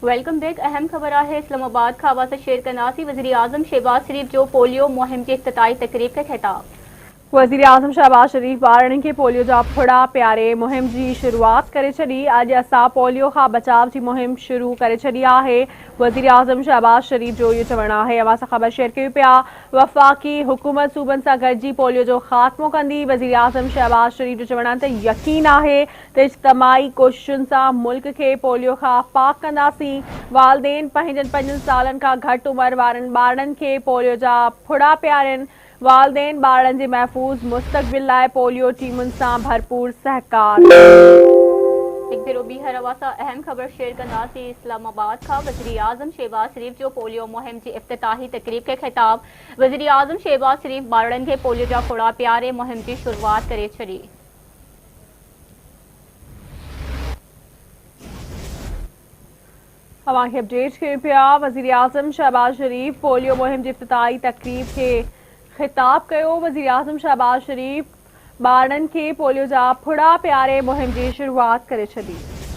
Welcome back. अहम खबर है इस्लामाबाद का आवाज़ शेयर करनासी वज़ीर आज़म शहबाज शरीफ जो पोलियो मुहिम की इफ्तिताही तकरीब के खिताब। वज़ीर आज़म शहबाज शरीफ ॿारनि खे पोलियो जा फुड़ा प्यारे मुहिम जी शुरूआत करे छॾी। अॼु असां पोलियो खां बचाव जी मुहिम शुरू करे छॾी आहे। वज़ीर आज़म शहबाज शरीफ जो इहो चवणु आहे। अवां सां ख़बर शेयर कयूं पिया। वफ़ाक़ी हुकूमत सूबनि सां गॾिजी पोलियो जो ख़ात्मो कंदी। वज़ीर आज़म शहबाज शरीफ जो चवणु आहे त यकीन आहे त इज्तमाही कोशिशुनि सां मुल्क खे पोलियो खां पाक कंदासीं। वालदेन पंहिंजनि सालनि खां घटि उमिरि वारनि ॿारनि खे पोलियो जा फुड़ा पियारनि। वालदेन ॿारनि जे महफ़ूज़ मुस्तक़बिल लाइ पोलियो टीमुनि सां भरपूर सहकार। एक भेरो ॿीहर अवां सां अहम खबर शेयर कंदासीं इस्लामाबाद का वज़ीर आज़म शहबाज शरीफ जो पोलियो मुहिम जी इफ्तिताही तकरीब के खिताब। वज़ीर आज़म शहबाज शरीफ ॿारनि खे पोलियो जा फुड़ा प्यारे मुहिम जी शुरूआत करे छॾी। अवां खे अपडेट कयूं पिया। वज़ीर आज़म शहबाज शरीफ पोलियो मुहिम जी इफ्तिताही तकरीब खे खिताब कयो। वज़ीर आज़म शहबाज शरीफ ॿारनि खे पोलियो जा फुड़ा प्यारे मुहिम जी शुरूआत करे छॾी।